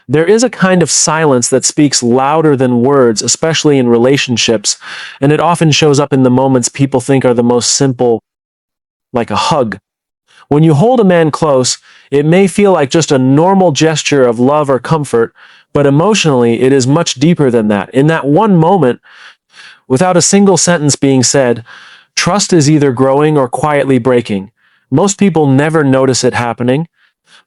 There is a kind of silence that speaks louder than words, especially in relationships, and it often shows up in the moments people think are the most simple, like a hug. When you hold a man close, it may feel like just a normal gesture of love or comfort, but emotionally, it is much deeper than that. In that one moment, without a single sentence being said, trust is either growing or quietly breaking. Most people never notice it happening,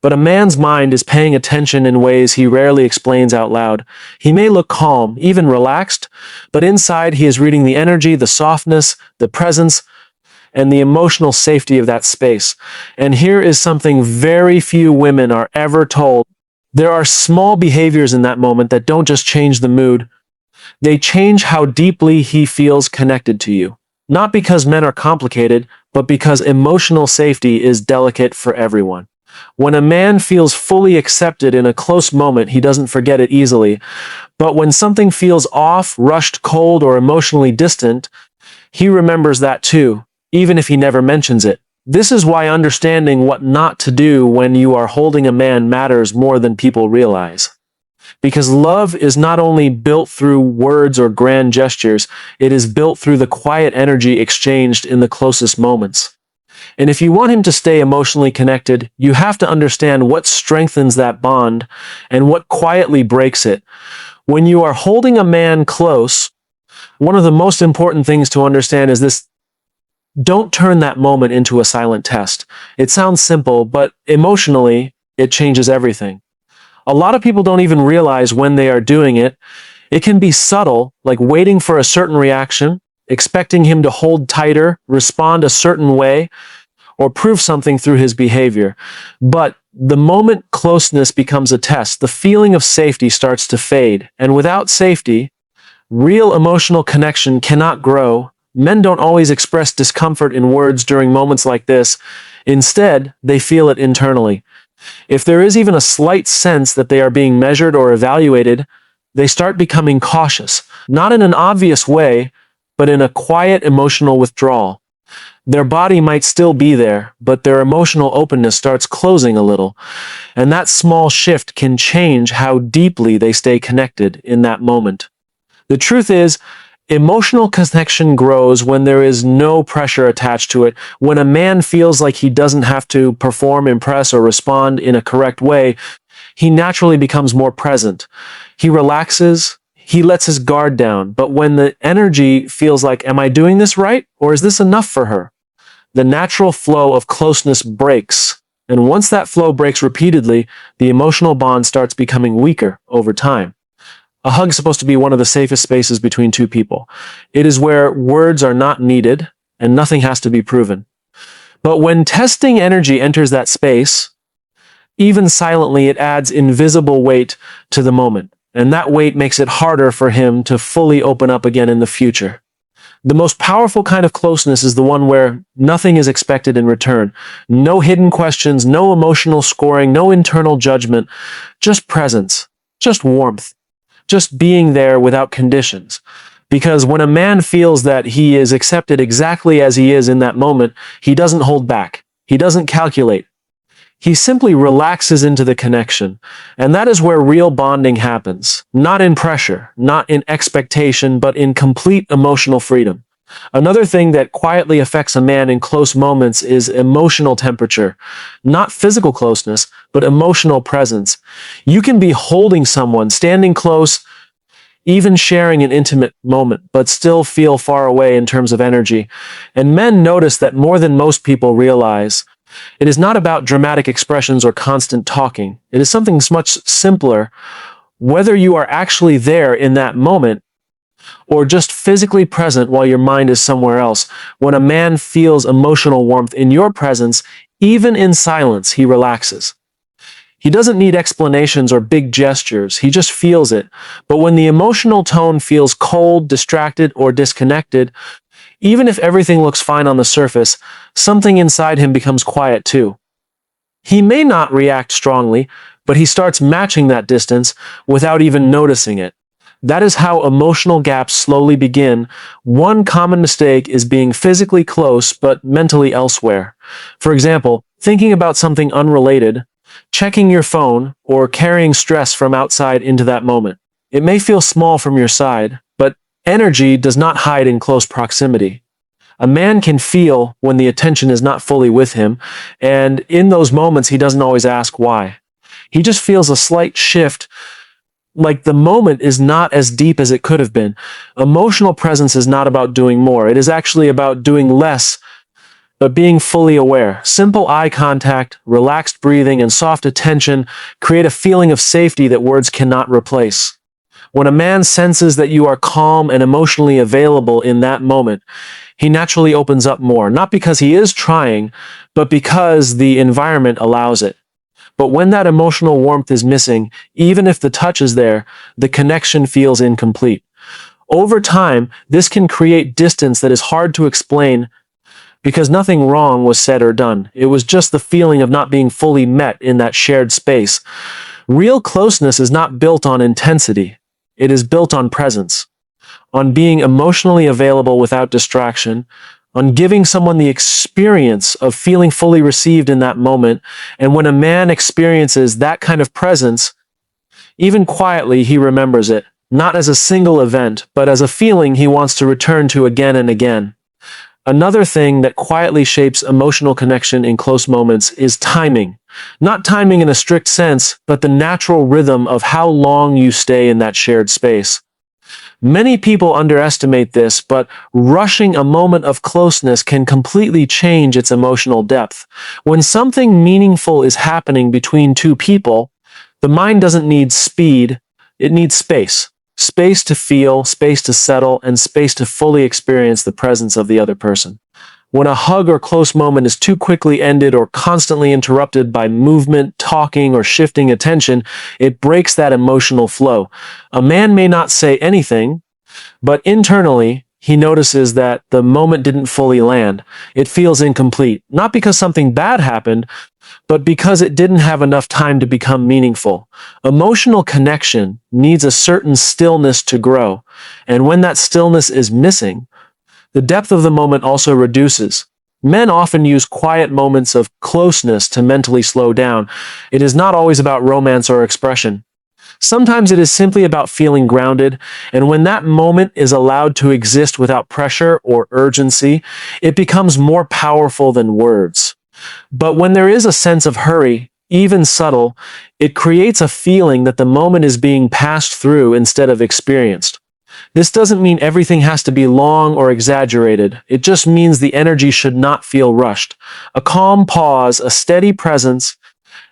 but a man's mind is paying attention in ways he rarely explains out loud. He may look calm, even relaxed, but inside he is reading the energy, the softness, the presence, and the emotional safety of that space. And here is something very few women are ever told. There are small behaviors in that moment that don't just change the mood, they change how deeply he feels connected to you. Not because men are complicated, but because emotional safety is delicate for everyone. When a man feels fully accepted in a close moment, he doesn't forget it easily. But when something feels off, rushed, cold, or emotionally distant, he remembers that too, even if he never mentions it. This is why understanding what not to do when you are holding a man matters more than people realize. Because love is not only built through words or grand gestures, it is built through the quiet energy exchanged in the closest moments. And if you want him to stay emotionally connected, you have to understand what strengthens that bond and what quietly breaks it. When you are holding a man close, one of the most important things to understand is this: don't turn that moment into a silent test. It sounds simple, but emotionally, it changes everything. A lot of people don't even realize when they are doing it. It can be subtle, like waiting for a certain reaction, expecting him to hold tighter, respond a certain way, or prove something through his behavior. But the moment closeness becomes a test, the feeling of safety starts to fade. And without safety, real emotional connection cannot grow. Men don't always express discomfort in words during moments like this. Instead, they feel it internally. If there is even a slight sense that they are being measured or evaluated, they start becoming cautious, not in an obvious way, but in a quiet emotional withdrawal. Their body might still be there, but their emotional openness starts closing a little, and that small shift can change how deeply they stay connected in that moment. The truth is, emotional connection grows when there is no pressure attached to it. When a man feels like he doesn't have to perform, impress, or respond in a correct way, he naturally becomes more present. He relaxes, he lets his guard down. But when the energy feels like, am I doing this right? Or is this enough for her? The natural flow of closeness breaks. And once that flow breaks repeatedly, the emotional bond starts becoming weaker over time. A hug is supposed to be one of the safest spaces between two people. It is where words are not needed and nothing has to be proven. But when testing energy enters that space, even silently, it adds invisible weight to the moment. And that weight makes it harder for him to fully open up again in the future. The most powerful kind of closeness is the one where nothing is expected in return. No hidden questions, no emotional scoring, no internal judgment, just presence, just warmth. Just being there without conditions. Because when a man feels that he is accepted exactly as he is in that moment, he doesn't hold back. He doesn't calculate. He simply relaxes into the connection. And that is where real bonding happens. Not in pressure, not in expectation, but in complete emotional freedom. Another thing that quietly affects a man in close moments is emotional temperature. Not physical closeness, but emotional presence. You can be holding someone, standing close, even sharing an intimate moment, but still feel far away in terms of energy. And men notice that more than most people realize. It is not about dramatic expressions or constant talking. It is something much simpler. Whether you are actually there in that moment or just physically present while your mind is somewhere else, when a man feels emotional warmth in your presence, even in silence, he relaxes. He doesn't need explanations or big gestures. He just feels it. But when the emotional tone feels cold, distracted, or disconnected, even if everything looks fine on the surface, something inside him becomes quiet too. He may not react strongly, but he starts matching that distance without even noticing it. That is how emotional gaps slowly begin. One common mistake is being physically close but mentally elsewhere. For example, thinking about something unrelated, checking your phone, or carrying stress from outside into that moment. It may feel small from your side, but energy does not hide in close proximity. A man can feel when the attention is not fully with him, and in those moments, he doesn't always ask why. He just feels a slight shift, like the moment is not as deep as it could have been. Emotional presence is not about doing more. It is actually about doing less, but being fully aware. Simple eye contact, relaxed breathing, and soft attention create a feeling of safety that words cannot replace. When a man senses that you are calm and emotionally available in that moment, he naturally opens up more, not because he is trying, but because the environment allows it. But when that emotional warmth is missing, even if the touch is there, the connection feels incomplete. Over time, this can create distance that is hard to explain because nothing wrong was said or done. It was just the feeling of not being fully met in that shared space. Real closeness is not built on intensity. It is built on presence, on being emotionally available without distraction, on giving someone the experience of feeling fully received in that moment. And when a man experiences that kind of presence, even quietly, he remembers it, not as a single event, but as a feeling he wants to return to again and again. Another thing that quietly shapes emotional connection in close moments is timing. Not timing in a strict sense, but the natural rhythm of how long you stay in that shared space. Many people underestimate this, but rushing a moment of closeness can completely change its emotional depth. When something meaningful is happening between two people, the mind doesn't need speed, it needs space. Space to feel, space to settle, and space to fully experience the presence of the other person. When a hug or close moment is too quickly ended or constantly interrupted by movement, talking, or shifting attention, it breaks that emotional flow. A man may not say anything, but internally, he notices that the moment didn't fully land. It feels incomplete, not because something bad happened, but because it didn't have enough time to become meaningful. Emotional connection needs a certain stillness to grow, and when that stillness is missing, the depth of the moment also reduces. Men often use quiet moments of closeness to mentally slow down. It is not always about romance or expression. Sometimes it is simply about feeling grounded, and when that moment is allowed to exist without pressure or urgency, it becomes more powerful than words. But when there is a sense of hurry, even subtle, it creates a feeling that the moment is being passed through instead of experienced. This doesn't mean everything has to be long or exaggerated. It just means the energy should not feel rushed. A calm pause, a steady presence,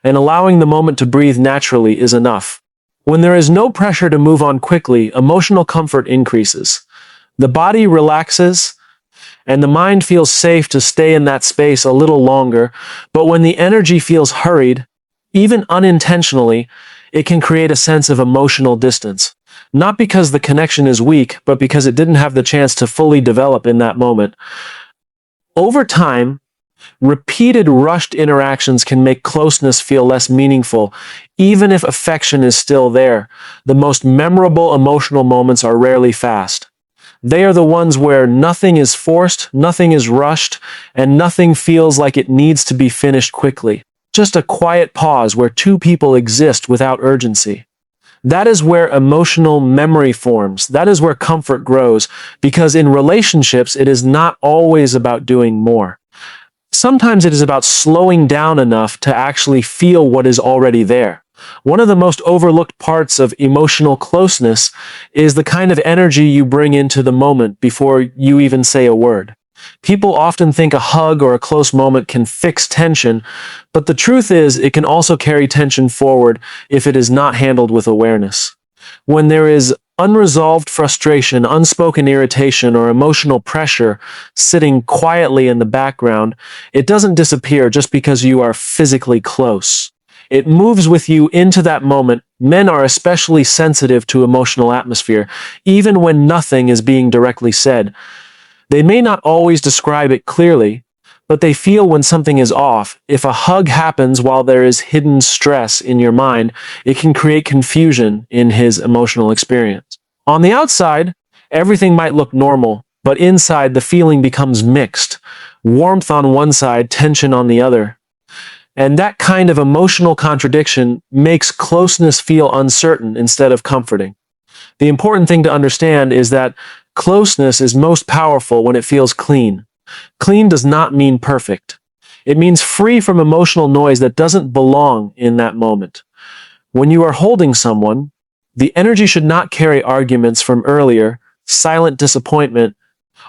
and allowing the moment to breathe naturally is enough. When there is no pressure to move on quickly, emotional comfort increases. The body relaxes, and the mind feels safe to stay in that space a little longer, but when the energy feels hurried, even unintentionally, it can create a sense of emotional distance. Not because the connection is weak, but because it didn't have the chance to fully develop in that moment. Over time, repeated rushed interactions can make closeness feel less meaningful, even if affection is still there. The most memorable emotional moments are rarely fast. They are the ones where nothing is forced, nothing is rushed, and nothing feels like it needs to be finished quickly. Just a quiet pause where two people exist without urgency. That is where emotional memory forms. That is where comfort grows, because in relationships, it is not always about doing more. Sometimes it is about slowing down enough to actually feel what is already there. One of the most overlooked parts of emotional closeness is the kind of energy you bring into the moment before you even say a word. People often think a hug or a close moment can fix tension, but the truth is it can also carry tension forward if it is not handled with awareness. When there is unresolved frustration, unspoken irritation, or emotional pressure sitting quietly in the background, it doesn't disappear just because you are physically close. It moves with you into that moment. Men are especially sensitive to emotional atmosphere, even when nothing is being directly said. They may not always describe it clearly, but they feel when something is off. If a hug happens while there is hidden stress in your mind, it can create confusion in his emotional experience. On the outside, everything might look normal, but inside the feeling becomes mixed. Warmth on one side, tension on the other. And that kind of emotional contradiction makes closeness feel uncertain instead of comforting. The important thing to understand is that closeness is most powerful when it feels clean. Clean does not mean perfect. It means free from emotional noise that doesn't belong in that moment. When you are holding someone, the energy should not carry arguments from earlier, silent disappointment,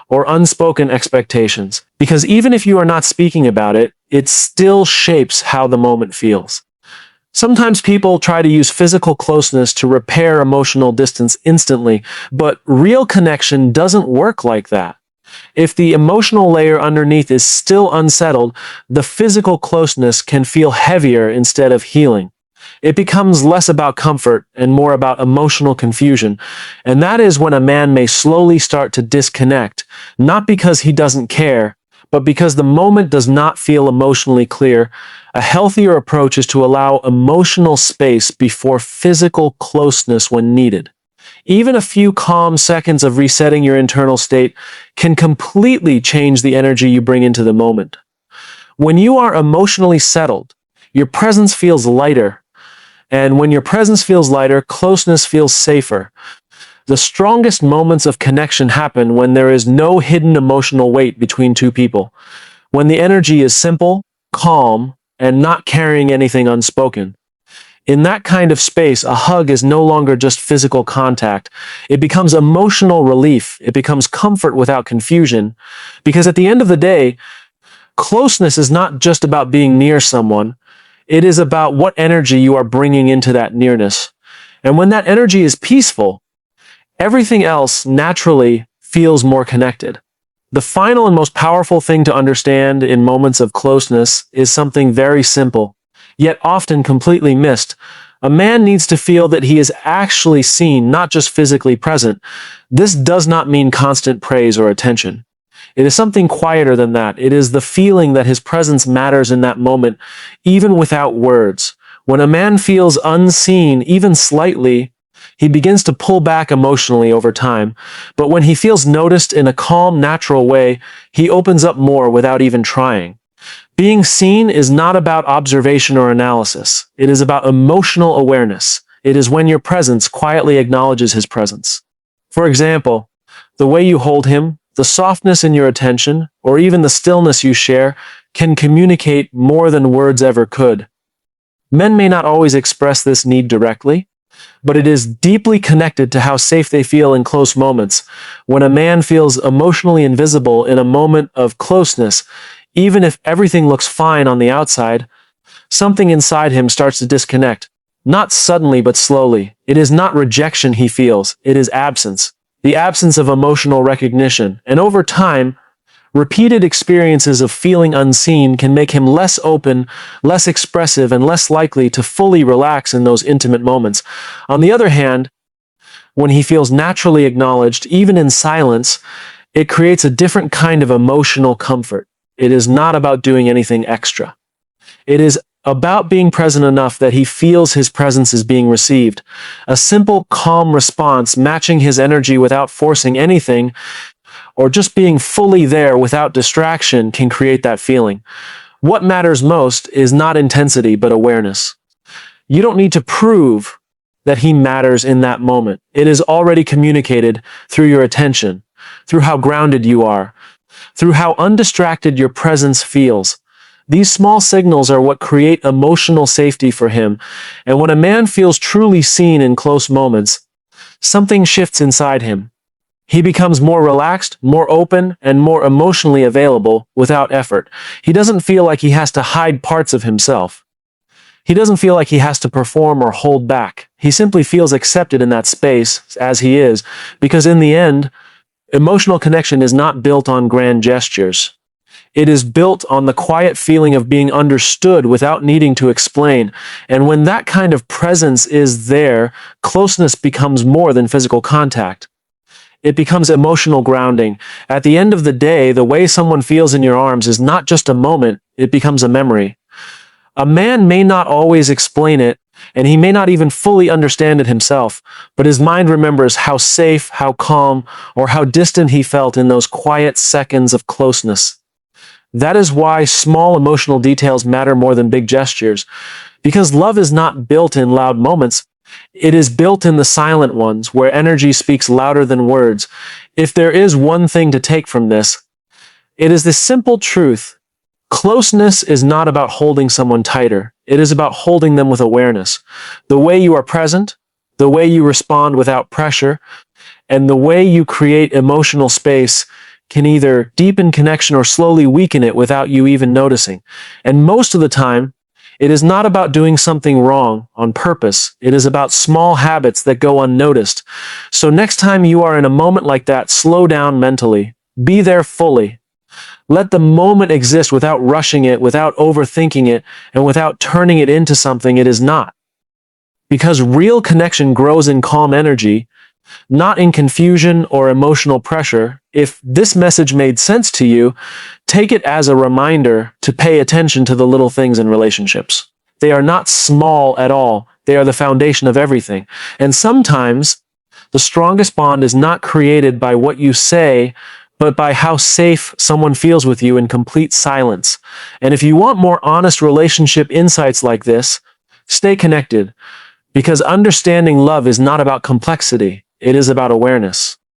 or unspoken expectations. Because even if you are not speaking about it, it still shapes how the moment feels. Sometimes people try to use physical closeness to repair emotional distance instantly, but real connection doesn't work like that. If the emotional layer underneath is still unsettled, the physical closeness can feel heavier instead of healing. It becomes less about comfort and more about emotional confusion. And that is when a man may slowly start to disconnect, not because he doesn't care, but because the moment does not feel emotionally clear. A healthier approach is to allow emotional space before physical closeness when needed. Even a few calm seconds of resetting your internal state can completely change the energy you bring into the moment. When you are emotionally settled, your presence feels lighter. And when your presence feels lighter, closeness feels safer. The strongest moments of connection happen when there is no hidden emotional weight between two people. When the energy is simple, calm, and not carrying anything unspoken. In that kind of space, a hug is no longer just physical contact. It becomes emotional relief. It becomes comfort without confusion. Because at the end of the day, closeness is not just about being near someone. It is about what energy you are bringing into that nearness. And when that energy is peaceful, everything else naturally feels more connected. The final and most powerful thing to understand in moments of closeness is something very simple, yet often completely missed. A man needs to feel that he is actually seen, not just physically present. This does not mean constant praise or attention. It is something quieter than that. It is the feeling that his presence matters in that moment, even without words. When a man feels unseen, even slightly, he begins to pull back emotionally over time. But when he feels noticed in a calm, natural way, he opens up more without even trying. Being seen is not about observation or analysis. It is about emotional awareness. It is when your presence quietly acknowledges his presence. For example, the way you hold him, the softness in your attention, or even the stillness you share, can communicate more than words ever could. Men may not always express this need directly, but it is deeply connected to how safe they feel in close moments. When a man feels emotionally invisible in a moment of closeness, even if everything looks fine on the outside, something inside him starts to disconnect. Not suddenly, but slowly. It is not rejection he feels, it is absence. The absence of emotional recognition. And over time, repeated experiences of feeling unseen can make him less open, less expressive, and less likely to fully relax in those intimate moments. On the other hand, when he feels naturally acknowledged, even in silence, it creates a different kind of emotional comfort. It is not about doing anything extra. It is about being present enough that he feels his presence is being received. A simple, calm response matching his energy without forcing anything, or just being fully there without distraction, can create that feeling. What matters most is not intensity, but awareness. You don't need to prove that he matters in that moment. It is already communicated through your attention, through how grounded you are, through how undistracted your presence feels. These small signals are what create emotional safety for him. And when a man feels truly seen in close moments, something shifts inside him. He becomes more relaxed, more open, and more emotionally available without effort. He doesn't feel like he has to hide parts of himself. He doesn't feel like he has to perform or hold back. He simply feels accepted in that space as he is, because in the end, emotional connection is not built on grand gestures. It is built on the quiet feeling of being understood without needing to explain. And when that kind of presence is there, closeness becomes more than physical contact. It becomes emotional grounding. At the end of the day, the way someone feels in your arms is not just a moment, it becomes a memory. A man may not always explain it, and he may not even fully understand it himself, but his mind remembers how safe, how calm, or how distant he felt in those quiet seconds of closeness. That is why small emotional details matter more than big gestures, because love is not built in loud moments. It is built in the silent ones, where energy speaks louder than words. If there is one thing to take from this, it is this simple truth. Closeness is not about holding someone tighter. It is about holding them with awareness. The way you are present, the way you respond without pressure, and the way you create emotional space can either deepen connection or slowly weaken it without you even noticing. And most of the time, it is not about doing something wrong on purpose. It is about small habits that go unnoticed. So next time you are in a moment like that, slow down mentally. Be there fully. Let the moment exist without rushing it, without overthinking it, and without turning it into something it is not. Because real connection grows in calm energy, not in confusion or emotional pressure. If this message made sense to you, take it as a reminder to pay attention to the little things in relationships. They are not small at all. They are the foundation of everything. And sometimes the strongest bond is not created by what you say, but by how safe someone feels with you in complete silence. And if you want more honest relationship insights like this, stay connected, because understanding love is not about complexity. It is about awareness.